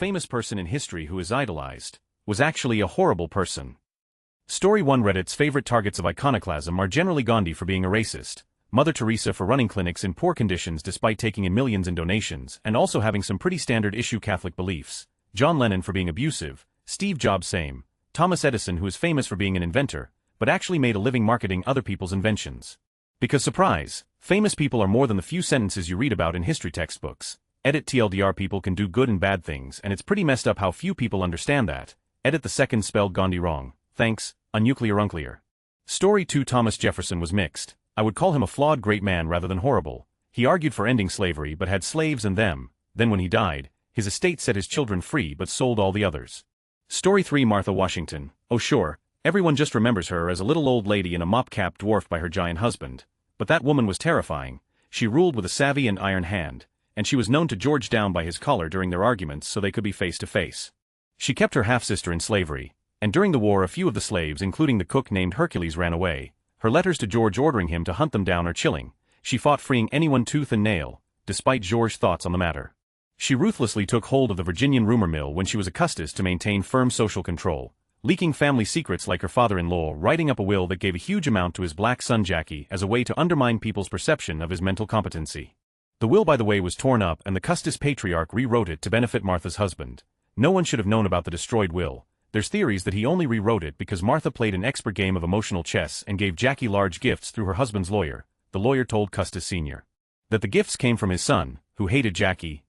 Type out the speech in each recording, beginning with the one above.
famous person in history who is idolized, was actually a horrible person. Story 1. Reddit's favorite targets of iconoclasm are generally Gandhi for being a racist, Mother Teresa for running clinics in poor conditions despite taking in millions in donations and also having some pretty standard issue Catholic beliefs, John Lennon for being abusive, Steve Jobs same, Thomas Edison who is famous for being an inventor, but actually made a living marketing other people's inventions. Because surprise, famous people are more than the few sentences you read about in history textbooks. Edit TLDR. People can do good and bad things, and it's pretty messed up how few people understand that. Edit the second spelled Gandhi wrong. Thanks, unclear. Story 2. Thomas Jefferson was mixed. I would call him a flawed great man rather than horrible. He argued for ending slavery but had slaves and them. Then when he died, his estate set his children free but sold all the others. Story 3. Martha Washington. Oh sure, everyone just remembers her as a little old lady in a mop cap dwarfed by her giant husband. But that woman was terrifying. She ruled with a savvy and iron hand, and she was known to George down by his collar during their arguments so they could be face to face. She kept her half-sister in slavery, and during the war a few of the slaves including the cook named Hercules ran away. Her letters to George ordering him to hunt them down are chilling. She fought freeing anyone tooth and nail, despite George's thoughts on the matter. She ruthlessly took hold of the Virginian rumor mill when she was a custis to maintain firm social control, leaking family secrets like her father-in-law, writing up a will that gave a huge amount to his black son Jackie as a way to undermine people's perception of his mental competency. The will by the way was torn up and the custis patriarch rewrote it to benefit Martha's husband. No one should have known about the destroyed will. There's theories that he only rewrote it because Martha played an expert game of emotional chess and gave Jackie large gifts through her husband's lawyer. The lawyer told Custis Sr. that the gifts came from his son, who hated Jackie.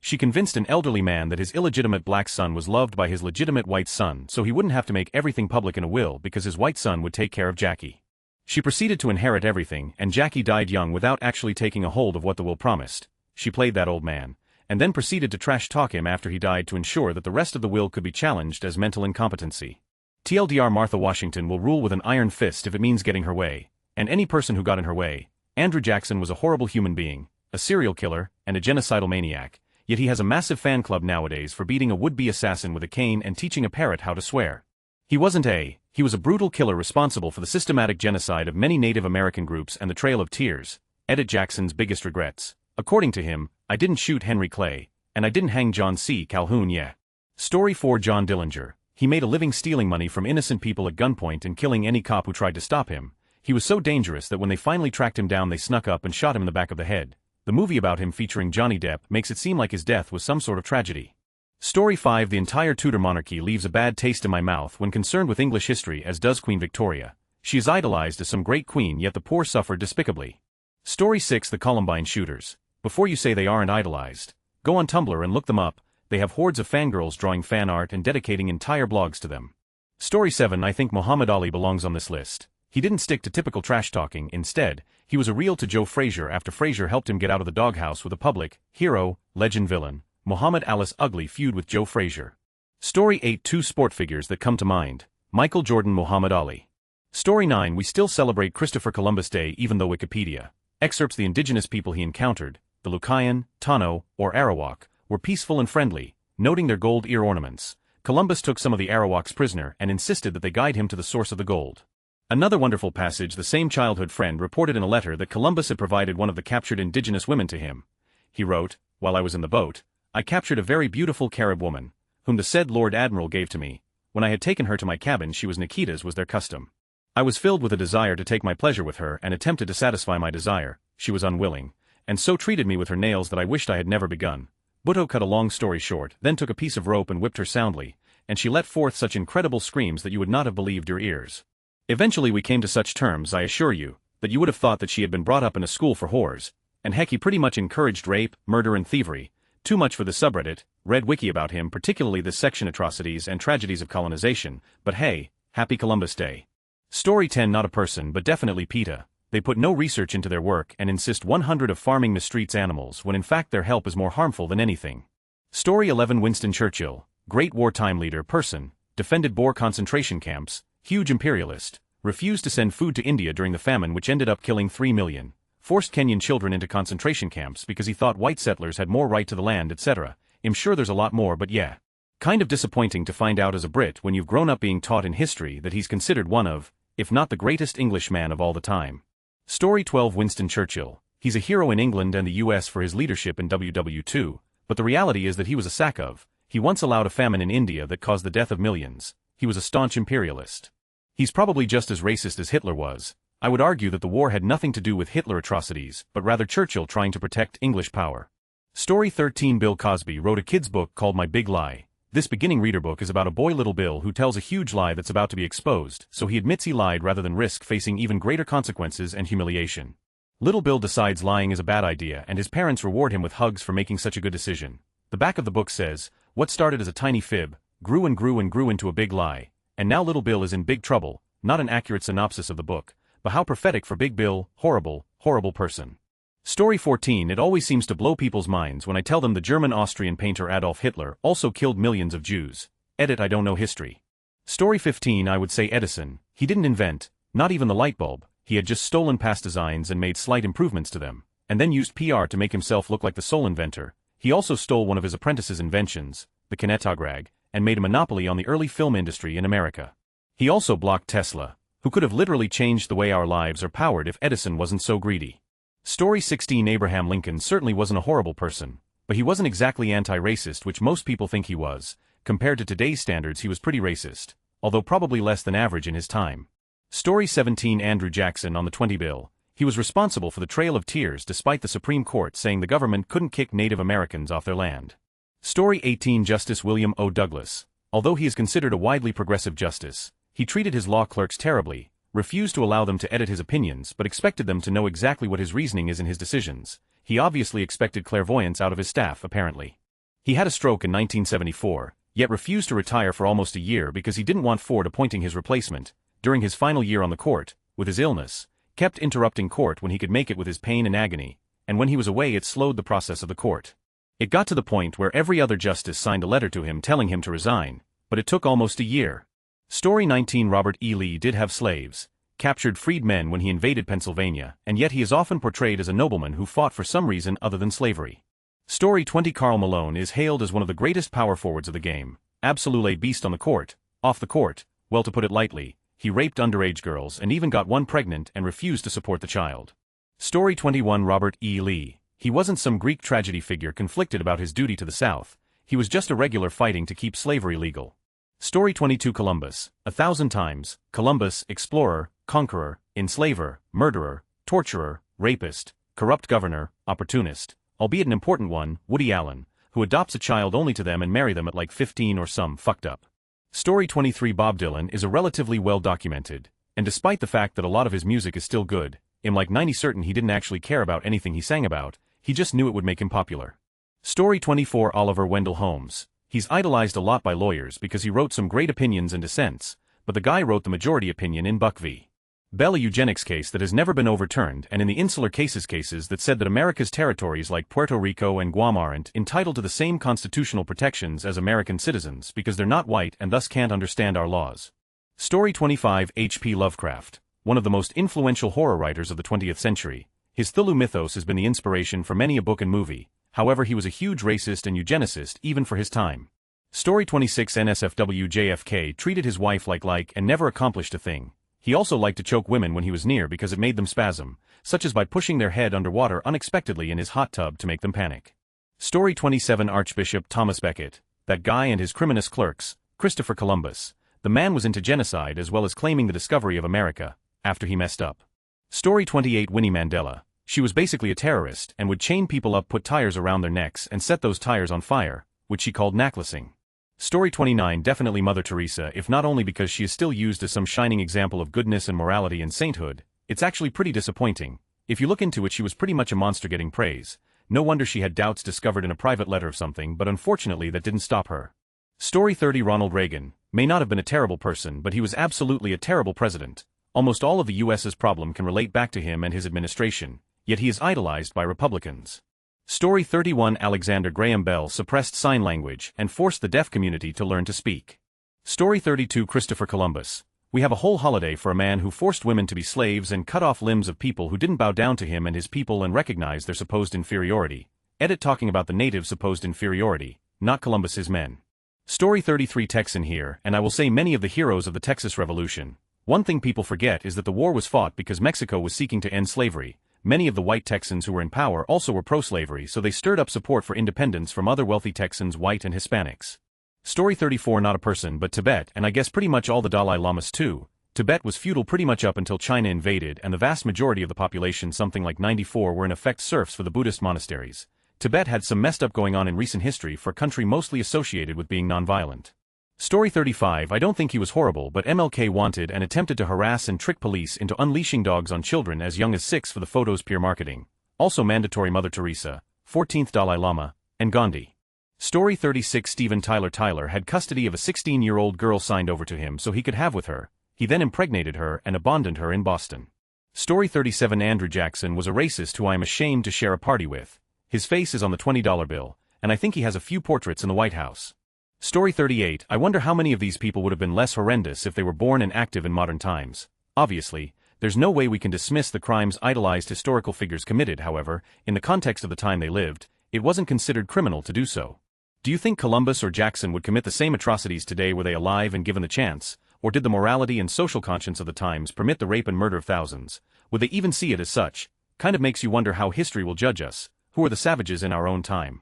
She convinced an elderly man that his illegitimate black son was loved by his legitimate white son so he wouldn't have to make everything public in a will because his white son would take care of Jackie. She proceeded to inherit everything and Jackie died young without actually taking a hold of what the will promised. She played that old man, and then proceeded to trash-talk him after he died to ensure that the rest of the will could be challenged as mental incompetency. TLDR. Martha Washington will rule with an iron fist if it means getting her way, and any person who got in her way. Andrew Jackson was a horrible human being, a serial killer, and a genocidal maniac, yet he has a massive fan club nowadays for beating a would-be assassin with a cane and teaching a parrot how to swear. He was a brutal killer responsible for the systematic genocide of many Native American groups and the Trail of Tears. Edit. Jackson's biggest regrets. According to him, I didn't shoot Henry Clay, and I didn't hang John C. Calhoun. Story 4. John Dillinger. He made a living stealing money from innocent people at gunpoint and killing any cop who tried to stop him. He was so dangerous that when they finally tracked him down they snuck up and shot him in the back of the head. The movie about him featuring Johnny Depp makes it seem like his death was some sort of tragedy. Story 5. The entire Tudor monarchy leaves a bad taste in my mouth when concerned with English history, as does Queen Victoria. She is idolized as some great queen, yet the poor suffer despicably. Story 6. The Columbine shooters. Before you say they aren't idolized, go on Tumblr and look them up. They have hordes of fangirls drawing fan art and dedicating entire blogs to them. Story 7. I think Muhammad Ali belongs on this list. He didn't stick to typical trash talking. Instead, he was a real to Joe Frazier after Frazier helped him get out of the doghouse with a public hero, legend villain. Muhammad Ali's ugly feud with Joe Frazier. Story 8. 2 sport figures that come to mind. Michael Jordan, Muhammad Ali. Story 9. We still celebrate Christopher Columbus Day even though Wikipedia excerpts the indigenous people he encountered, the Lucayan, Tano, or Arawak, were peaceful and friendly, noting their gold ear ornaments. Columbus took some of the Arawaks prisoner and insisted that they guide him to the source of the gold. Another wonderful passage. The same childhood friend reported in a letter that Columbus had provided one of the captured indigenous women to him. He wrote, "While I was in the boat, I captured a very beautiful Carib woman, whom the said Lord Admiral gave to me. When I had taken her to my cabin she was naked as was their custom. I was filled with a desire to take my pleasure with her and attempted to satisfy my desire. She was unwilling, and so treated me with her nails that I wished I had never begun." Bhutto cut a long story short, then took a piece of rope and whipped her soundly, and she let forth such incredible screams that you would not have believed your ears. Eventually we came to such terms, I assure you, that you would have thought that she had been brought up in a school for whores, and heck, he pretty much encouraged rape, murder and thievery. Too much for the subreddit. Read wiki about him, particularly this section atrocities and tragedies of colonization, but hey, happy Columbus Day. Story 10. Not a person but definitely PETA. They put no research into their work and insist 100 of farming mistreats animals when in fact their help is more harmful than anything. Story 11. Winston Churchill. Great wartime leader, person, defended Boer concentration camps, huge imperialist, refused to send food to India during the famine which ended up killing 3 million, forced Kenyan children into concentration camps because he thought white settlers had more right to the land, etc. I'm sure there's a lot more, but yeah. Kind of disappointing to find out as a Brit when you've grown up being taught in history that he's considered one of, if not the greatest Englishman of all the time. Story 12. Winston Churchill. He's a hero in England and the US for his leadership in WW2, but the reality is that he was a sack of. He once allowed a famine in India that caused the death of millions. He was a staunch imperialist. He's probably just as racist as Hitler was. I would argue that the war had nothing to do with Hitler atrocities, but rather Churchill trying to protect English power. Story 13. Bill Cosby wrote a kid's book called My Big Lie. This beginning reader book is about a boy, Little Bill, who tells a huge lie that's about to be exposed, so he admits he lied rather than risk facing even greater consequences and humiliation. Little Bill decides lying is a bad idea, and his parents reward him with hugs for making such a good decision. The back of the book says, "What started as a tiny fib, grew and grew and grew into a big lie, and now Little Bill is in big trouble." Not an accurate synopsis of the book, but how prophetic for Big Bill, horrible, horrible person. Story 14. It always seems to blow people's minds when I tell them the German-Austrian painter Adolf Hitler also killed millions of Jews. Edit, I don't know history. Story 15. I would say Edison. He didn't invent, not even the light bulb. He had just stolen past designs and made slight improvements to them, and then used PR to make himself look like the sole inventor. He also stole one of his apprentice's inventions, the kinetograph, and made a monopoly on the early film industry in America. He also blocked Tesla, who could have literally changed the way our lives are powered if Edison wasn't so greedy. Story 16. Abraham Lincoln certainly wasn't a horrible person, but he wasn't exactly anti-racist, which most people think he was. Compared to today's standards, he was pretty racist, although probably less than average in his time. Story 17. Andrew Jackson on the 20 bill. He was responsible for the Trail of Tears despite the Supreme Court saying the government couldn't kick Native Americans off their land. Story 18. Justice William O. Douglas. Although he is considered a widely progressive justice, he treated his law clerks terribly, refused to allow them to edit his opinions but expected them to know exactly what his reasoning is in his decisions. He obviously expected clairvoyance out of his staff, apparently. He had a stroke in 1974, yet refused to retire for almost a year because he didn't want Ford appointing his replacement. During his final year on the court, with his illness, kept interrupting court when he could make it with his pain and agony, and when he was away it slowed the process of the court. It got to the point where every other justice signed a letter to him telling him to resign, but it took almost a year. Story 19. Robert E. Lee did have slaves, captured freed men when he invaded Pennsylvania, and yet he is often portrayed as a nobleman who fought for some reason other than slavery. Story 20. Karl Malone is hailed as one of the greatest power forwards of the game, absolute beast on the court, off the court, well, to put it lightly, he raped underage girls and even got one pregnant and refused to support the child. Story 21. Robert E. Lee. He wasn't some Greek tragedy figure conflicted about his duty to the South, he was just a regular fighting to keep slavery legal. Story 22. Columbus. 1,000 times, Columbus, explorer, conqueror, enslaver, murderer, torturer, rapist, corrupt governor, opportunist, albeit an important one, Woody Allen, who adopts a child only to them and marry them at like 15 or some fucked up. Story 23. Bob Dylan is a relatively well documented, and despite the fact that a lot of his music is still good, I'm like 90 certain he didn't actually care about anything he sang about, he just knew it would make him popular. Story 24. Oliver Wendell Holmes. He's idolized a lot by lawyers because he wrote some great opinions and dissents, but the guy wrote the majority opinion in Buck v. Bell, a eugenics case that has never been overturned, and in the insular cases that said that America's territories like Puerto Rico and Guam aren't entitled to the same constitutional protections as American citizens because they're not white and thus can't understand our laws. Story 25. H.P. Lovecraft. One of the most influential horror writers of the 20th century. His Cthulhu mythos has been the inspiration for many a book and movie. However, he was a huge racist and eugenicist even for his time. Story 26. NSFW. JFK treated his wife like and never accomplished a thing. He also liked to choke women when he was near because it made them spasm, such as by pushing their head underwater unexpectedly in his hot tub to make them panic. Story 27. Archbishop Thomas Becket. That guy and his criminous clerks, Christopher Columbus. The man was into genocide as well as claiming the discovery of America, after he messed up. Story 28. Winnie Mandela. She was basically a terrorist and would chain people up, put tires around their necks and set those tires on fire, which she called necklacing. Story 29. Definitely Mother Teresa, if not only because she is still used as some shining example of goodness and morality and sainthood, it's actually pretty disappointing. If you look into it, she was pretty much a monster getting praise. No wonder she had doubts discovered in a private letter of something, but unfortunately that didn't stop her. Story 30. Ronald Reagan. May not have been a terrible person, but he was absolutely a terrible president. Almost all of the US's problem can relate back to him and his administration, yet he is idolized by Republicans. Story 31. Alexander Graham Bell suppressed sign language and forced the deaf community to learn to speak. Story 32. Christopher Columbus. We have a whole holiday for a man who forced women to be slaves and cut off limbs of people who didn't bow down to him and his people and recognize their supposed inferiority. Edit, talking about the natives' supposed inferiority, not Columbus's men. Story 33. Texan here, and I will say many of the heroes of the Texas Revolution. One thing people forget is that the war was fought because Mexico was seeking to end slavery, many of the white Texans who were in power also were pro-slavery, so they stirred up support for independence from other wealthy Texans, white and Hispanics. Story 34. Not a person but Tibet, and I guess pretty much all the Dalai Lamas too. Tibet was feudal pretty much up until China invaded, and the vast majority of the population, something like 94, were in effect serfs for the Buddhist monasteries. Tibet had some messed up going on in recent history for a country mostly associated with being non-violent. Story 35. I don't think he was horrible, but MLK wanted and attempted to harass and trick police into unleashing dogs on children as young as 6 for the photo's peer marketing. Also mandatory Mother Teresa, 14th Dalai Lama, and Gandhi. Story 36. Steven Tyler had custody of a 16-year-old girl signed over to him so he could have with her. He then impregnated her and abandoned her in Boston. Story 37. Andrew Jackson was a racist who I am ashamed to share a party with. His face is on the $20 bill, and I think he has a few portraits in the White House. Story 38. I wonder how many of these people would have been less horrendous if they were born and active in modern times. Obviously, there's no way we can dismiss the crimes idolized historical figures committed. However, in the context of the time they lived, it wasn't considered criminal to do so. Do you think Columbus or Jackson would commit the same atrocities today were they alive and given the chance, or did the morality and social conscience of the times permit the rape and murder of thousands? Would they even see it as such? Kind of makes you wonder how history will judge us. Who are the savages in our own time?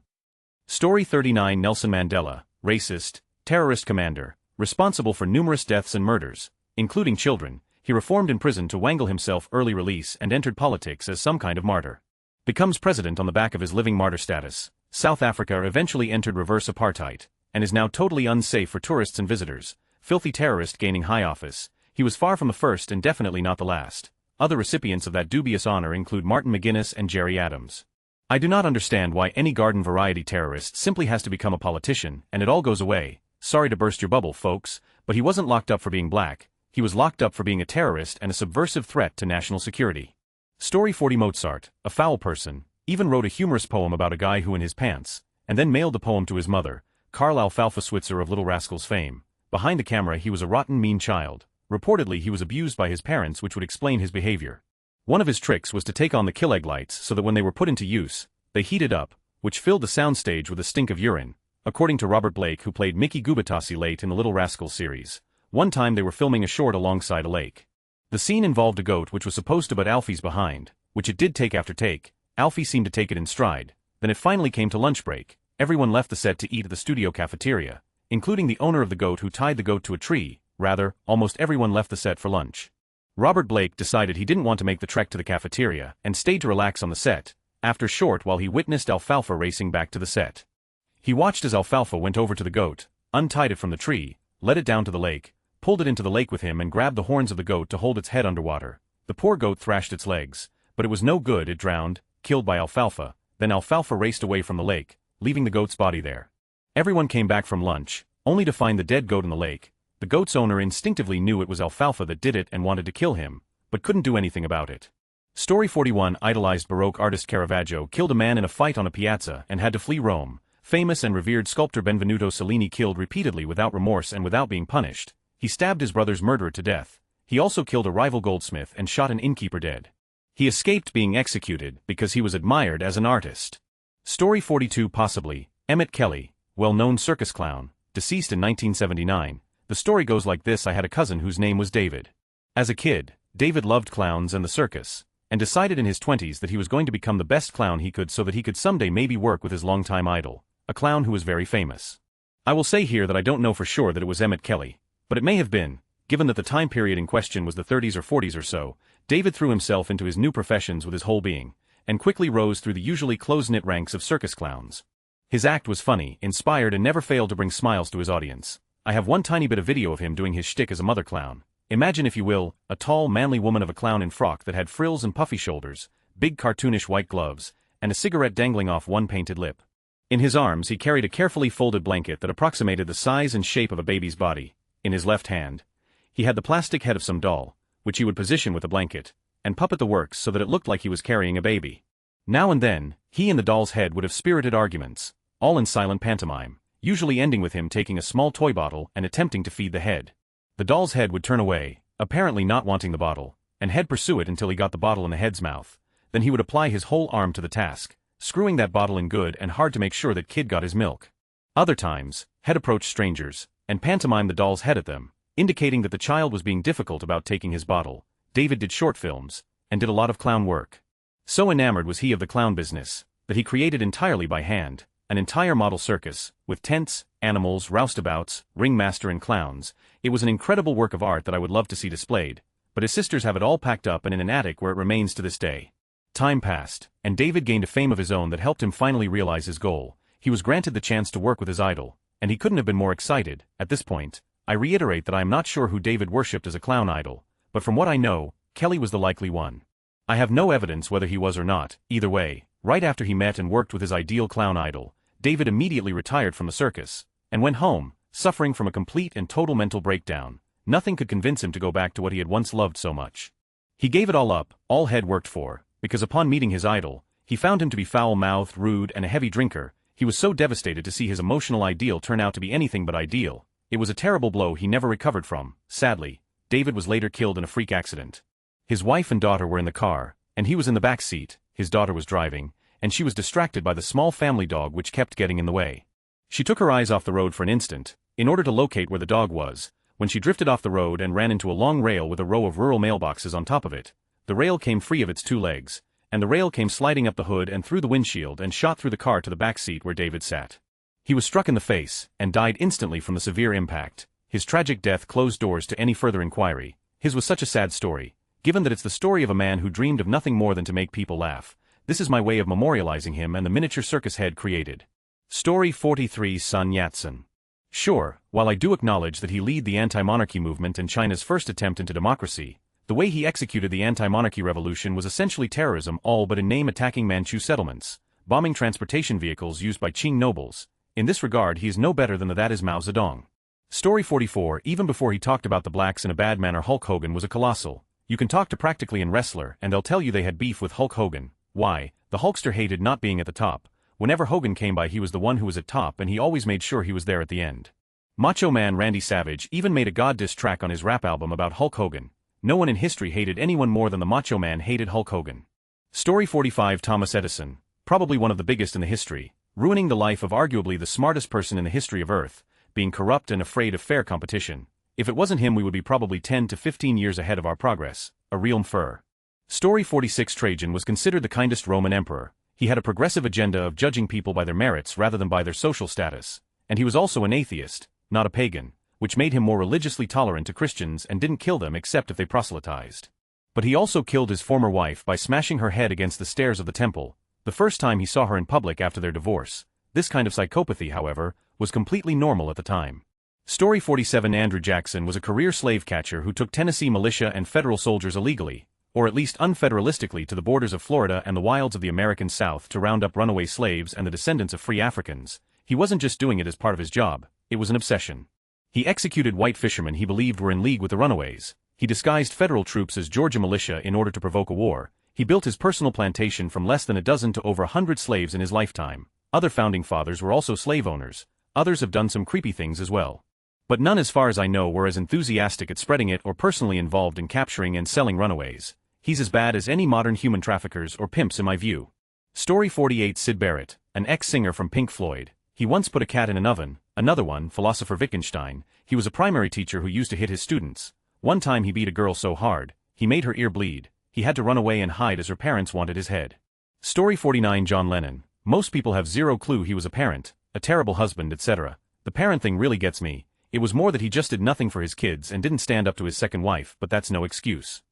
Story 39. Nelson Mandela, racist, terrorist commander, responsible for numerous deaths and murders, including children. He reformed in prison to wangle himself early release and entered politics as some kind of martyr. Becomes president on the back of his living martyr status. South Africa eventually entered reverse apartheid, and is now totally unsafe for tourists and visitors. Filthy terrorist gaining high office. He was far from the first and definitely not the last. Other recipients of that dubious honor include Martin McGuinness and Jerry Adams. I do not understand why any garden variety terrorist simply has to become a politician, and it all goes away. Sorry to burst your bubble, folks, but he wasn't locked up for being black. He was locked up for being a terrorist and a subversive threat to national security. Story 40. Mozart, a foul person, even wrote a humorous poem about a guy who in his pants, and then mailed the poem to his mother, Karl Alfalfa Switzer of Little Rascals fame. Behind the camera he was a rotten, mean child. Reportedly he was abused by his parents, which would explain his behavior. One of his tricks was to take on the kill-egg lights so that when they were put into use, they heated up, which filled the soundstage with a stink of urine. According to Robert Blake, who played Mickey Gubitasi late in the Little Rascals series, one time they were filming a short alongside a lake. The scene involved a goat which was supposed to butt Alfie's behind, which it did take after take. Alfie seemed to take it in stride. Then it finally came to lunch break. Everyone left the set to eat at the studio cafeteria, including the owner of the goat who tied the goat to a tree. Rather, almost everyone left the set for lunch. Robert Blake decided he didn't want to make the trek to the cafeteria and stayed to relax on the set, after short while he witnessed Alfalfa racing back to the set. He watched as Alfalfa went over to the goat, untied it from the tree, let it down to the lake, pulled it into the lake with him and grabbed the horns of the goat to hold its head underwater. The poor goat thrashed its legs, but it was no good. It drowned, killed by Alfalfa. Then Alfalfa raced away from the lake, leaving the goat's body there. Everyone came back from lunch, only to find the dead goat in the lake. The goat's owner instinctively knew it was Alfalfa that did it and wanted to kill him, but couldn't do anything about it. Story 41. Idolized Baroque artist Caravaggio killed a man in a fight on a piazza and had to flee Rome. Famous and revered sculptor Benvenuto Cellini killed repeatedly without remorse and without being punished. He stabbed his brother's murderer to death. He also killed a rival goldsmith and shot an innkeeper dead. He escaped being executed because he was admired as an artist. Story 42. Possibly Emmett Kelly, well-known circus clown, deceased in 1979. The story goes like this. I had a cousin whose name was David. As a kid, David loved clowns and the circus, and decided in his 20s that he was going to become the best clown he could so that he could someday maybe work with his longtime idol, a clown who was very famous. I will say here that I don't know for sure that it was Emmett Kelly, but it may have been. Given that the time period in question was the 30s or 40s or so, David threw himself into his new professions with his whole being, and quickly rose through the usually close-knit ranks of circus clowns. His act was funny, inspired, and never failed to bring smiles to his audience. I have one tiny bit of video of him doing his shtick as a mother clown. Imagine, if you will, a tall, manly woman of a clown in frock that had frills and puffy shoulders, big cartoonish white gloves, and a cigarette dangling off one painted lip. In his arms he carried a carefully folded blanket that approximated the size and shape of a baby's body. In his left hand, he had the plastic head of some doll, which he would position with the blanket, and puppet the works so that it looked like he was carrying a baby. Now and then, he and the doll's head would have spirited arguments, all in silent pantomime, usually ending with him taking a small toy bottle and attempting to feed the head. The doll's head would turn away, apparently not wanting the bottle, and head pursue it until he got the bottle in the head's mouth. Then he would apply his whole arm to the task, screwing that bottle in good and hard to make sure that kid got his milk. Other times, head approached strangers, and pantomimed the doll's head at them, indicating that the child was being difficult about taking his bottle. David did short films, and did a lot of clown work. So enamored was he of the clown business, that he created entirely by hand, an entire model circus, with tents, animals, roustabouts, ringmaster and clowns. It was an incredible work of art that I would love to see displayed, but his sisters have it all packed up and in an attic where it remains to this day. Time passed, and David gained a fame of his own that helped him finally realize his goal. He was granted the chance to work with his idol, and he couldn't have been more excited. At this point, I reiterate that I am not sure who David worshipped as a clown idol, but from what I know, Kelly was the likely one. I have no evidence whether he was or not. Either way, right after he met and worked with his ideal clown idol, David immediately retired from the circus, and went home, suffering from a complete and total mental breakdown. Nothing could convince him to go back to what he had once loved so much. He gave it all up, all he'd worked for, because upon meeting his idol, he found him to be foul-mouthed, rude, and a heavy drinker. He was so devastated to see his emotional ideal turn out to be anything but ideal. It was a terrible blow he never recovered from. Sadly, David was later killed in a freak accident. His wife and daughter were in the car, and he was in the back seat. His daughter was driving, and she was distracted by the small family dog which kept getting in the way. She took her eyes off the road for an instant, in order to locate where the dog was, when she drifted off the road and ran into a long rail with a row of rural mailboxes on top of it. The rail came free of its two legs, and the rail came sliding up the hood and through the windshield and shot through the car to the back seat where David sat. He was struck in the face, and died instantly from the severe impact. His tragic death closed doors to any further inquiry. His was such a sad story, given that it's the story of a man who dreamed of nothing more than to make people laugh. This is my way of memorializing him and the miniature circus head created. Story 43. Sun Yat-sen. Sure, while I do acknowledge that he led the anti-monarchy movement and China's first attempt into democracy, the way he executed the anti-monarchy revolution was essentially terrorism, all but in name, attacking Manchu settlements, bombing transportation vehicles used by Qing nobles. In this regard he is no better than that is Mao Zedong. Story 44. Even before he talked about the blacks in a bad manner, Hulk Hogan was a colossal. You can talk to practically any wrestler and they'll tell you they had beef with Hulk Hogan. Why? The Hulkster hated not being at the top. Whenever Hogan came by he was the one who was at top and he always made sure he was there at the end. Macho Man Randy Savage even made a god diss track on his rap album about Hulk Hogan. No one in history hated anyone more than the Macho Man hated Hulk Hogan. Story 45. Thomas Edison. Probably one of the biggest in the history, ruining the life of arguably the smartest person in the history of Earth, being corrupt and afraid of fair competition. If it wasn't him we would be probably 10 to 15 years ahead of our progress. A real mfur. Story 46. Trajan was considered the kindest Roman emperor. He had a progressive agenda of judging people by their merits rather than by their social status. And he was also an atheist, not a pagan, which made him more religiously tolerant to Christians and didn't kill them except if they proselytized. But he also killed his former wife by smashing her head against the stairs of the temple, the first time he saw her in public after their divorce. This kind of psychopathy, however, was completely normal at the time. Story 47. Andrew Jackson was a career slave catcher who took Tennessee militia and federal soldiers illegally, or at least unfederalistically, to the borders of Florida and the wilds of the American South to round up runaway slaves and the descendants of free Africans. He wasn't just doing it as part of his job, it was an obsession. He executed white fishermen he believed were in league with the runaways. He disguised federal troops as Georgia militia in order to provoke a war. He built his personal plantation from less than a dozen to over 100 slaves in his lifetime. Other founding fathers were also slave owners. Others have done some creepy things as well. But none, as far as I know, were as enthusiastic at spreading it or personally involved in capturing and selling runaways. He's as bad as any modern human traffickers or pimps in my view. Story 48. Syd Barrett, an ex-singer from Pink Floyd. He once put a cat in an oven. Another one, philosopher Wittgenstein. He was a primary teacher who used to hit his students. One time he beat a girl so hard, he made her ear bleed. He had to run away and hide as her parents wanted his head. Story 49. John Lennon. Most people have zero clue he was a parent, a terrible husband, etc. The parent thing really gets me. It was more that he just did nothing for his kids and didn't stand up to his second wife, but that's no excuse.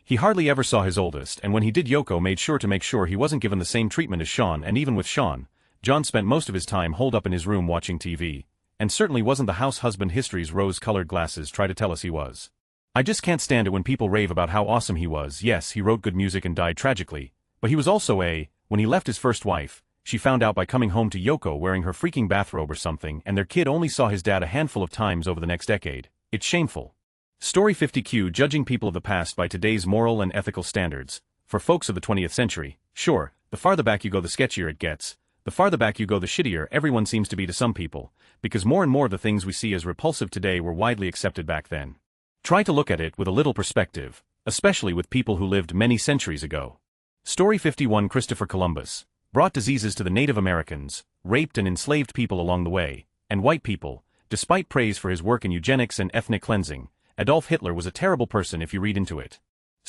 He hardly ever saw his oldest, and when he did, Yoko made sure to make sure he wasn't given the same treatment as Sean, and even with Sean, John spent most of his time holed up in his room watching TV, and certainly wasn't the house husband history's rose-colored glasses try to tell us he was. I just can't stand it when people rave about how awesome he was. Yes, he wrote good music and died tragically, but he was also when he left his first wife, she found out by coming home to Yoko wearing her freaking bathrobe or something, and their kid only saw his dad a handful of times over the next decade. It's shameful. Story 50. Judging people of the past by today's moral and ethical standards. For folks of the 20th century, sure, the farther back you go the sketchier it gets. The farther back you go the shittier everyone seems to be to some people, because more and more of the things we see as repulsive today were widely accepted back then. Try to look at it with a little perspective, especially with people who lived many centuries ago. Story 51. Christopher Columbus brought diseases to the Native Americans, raped and enslaved people along the way, and white people. Despite praise for his work in eugenics and ethnic cleansing, Adolf Hitler was a terrible person if you read into it.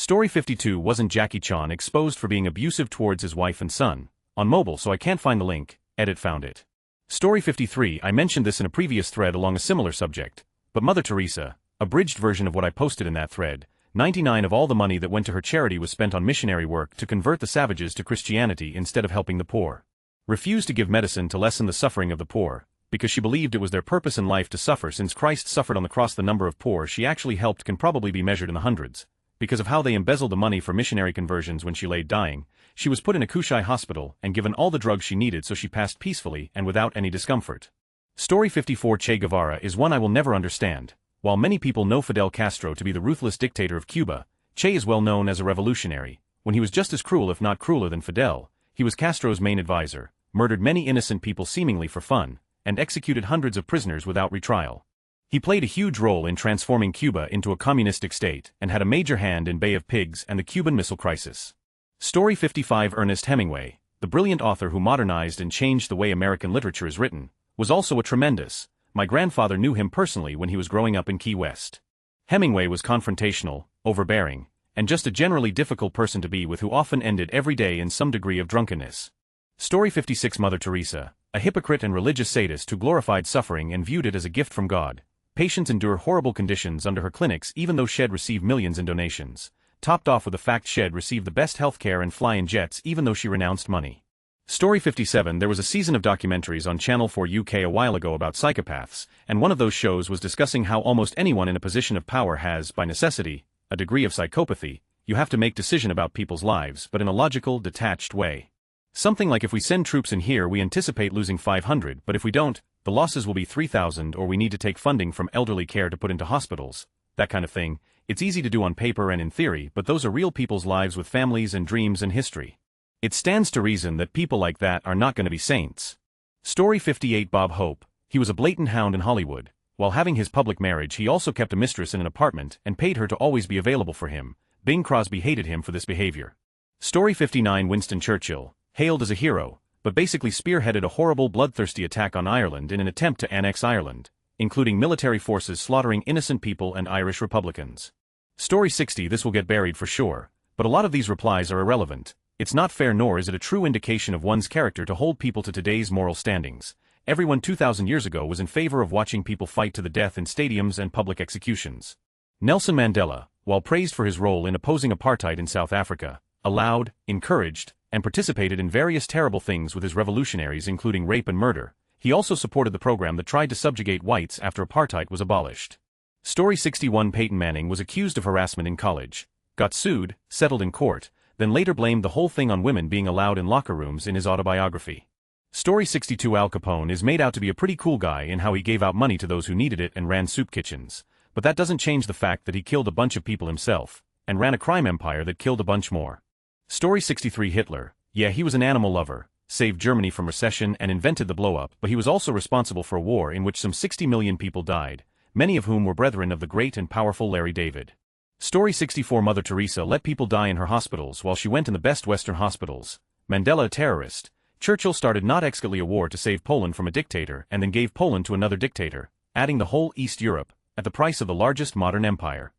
Story 52 wasn't Jackie Chan exposed for being abusive towards his wife and son? On mobile, so I can't find the link. Edit found it. Story 53, I mentioned this in a previous thread along a similar subject, but Mother Teresa, abridged version of what I posted in that thread, 99% of all the money that went to her charity was spent on missionary work to convert the savages to Christianity instead of helping the poor. Refused to give medicine to lessen the suffering of the poor, because she believed it was their purpose in life to suffer. Since Christ suffered on the cross, the number of poor she actually helped can probably be measured in the hundreds. Because of how they embezzled the money for missionary conversions. When she lay dying, she was put in a Kushai hospital and given all the drugs she needed, so she passed peacefully and without any discomfort. Story 54, Che Guevara is one I will never understand. While many people know Fidel Castro to be the ruthless dictator of Cuba, Che is well known as a revolutionary. When he was just as cruel, if not crueler than Fidel, he was Castro's main advisor, murdered many innocent people seemingly for fun, and executed hundreds of prisoners without retrial. He played a huge role in transforming Cuba into a communistic state and had a major hand in Bay of Pigs and the Cuban Missile Crisis. Story 55, Ernest Hemingway, the brilliant author who modernized and changed the way American literature is written, was also a tremendous. My grandfather knew him personally when he was growing up in Key West. Hemingway was confrontational, overbearing, and just a generally difficult person to be with, who often ended every day in some degree of drunkenness. Story 56, Mother Teresa, a hypocrite and religious sadist who glorified suffering and viewed it as a gift from God. Patients endure horrible conditions under her clinics even though she'd receive millions in donations, topped off with the fact she'd receive the best healthcare and fly in jets even though she renounced money. Story 57, there was a season of documentaries on Channel 4 UK a while ago about psychopaths, and one of those shows was discussing how almost anyone in a position of power has, by necessity, a degree of psychopathy. You have to make decisions about people's lives, but in a logical, detached way. Something like, if we send troops in here we anticipate losing 500, but if we don't, the losses will be 3,000, or we need to take funding from elderly care to put into hospitals, that kind of thing. It's easy to do on paper and in theory, but those are real people's lives with families and dreams and history. It stands to reason that people like that are not going to be saints. Story 58, Bob Hope, he was a blatant hound in Hollywood. While having his public marriage, he also kept a mistress in an apartment and paid her to always be available for him. Bing Crosby hated him for this behavior. Story 59, Winston Churchill, hailed as a hero, but basically spearheaded a horrible bloodthirsty attack on Ireland in an attempt to annex Ireland, including military forces slaughtering innocent people and Irish Republicans. Story 60, this will get buried for sure, but a lot of these replies are irrelevant. It's not fair, nor is it a true indication of one's character to hold people to today's moral standings. Everyone 2,000 years ago was in favor of watching people fight to the death in stadiums and public executions. Nelson Mandela, while praised for his role in opposing apartheid in South Africa, allowed, encouraged, and participated in various terrible things with his revolutionaries, including rape and murder. He also supported the program that tried to subjugate whites after apartheid was abolished. Story 61, Peyton Manning was accused of harassment in college, got sued, settled in court, then later blamed the whole thing on women being allowed in locker rooms in his autobiography. Story 62, Al Capone is made out to be a pretty cool guy in how he gave out money to those who needed it and ran soup kitchens, but that doesn't change the fact that he killed a bunch of people himself, and ran a crime empire that killed a bunch more. Story 63, Hitler, yeah, he was an animal lover, saved Germany from recession and invented the blow-up, but he was also responsible for a war in which some 60 million people died, many of whom were brethren of the great and powerful Larry David. Story 64, Mother Teresa let people die in her hospitals while she went in the best Western hospitals. Mandela a terrorist. Churchill started not exclusively a war to save Poland from a dictator and then gave Poland to another dictator, adding the whole East Europe, at the price of the largest modern empire.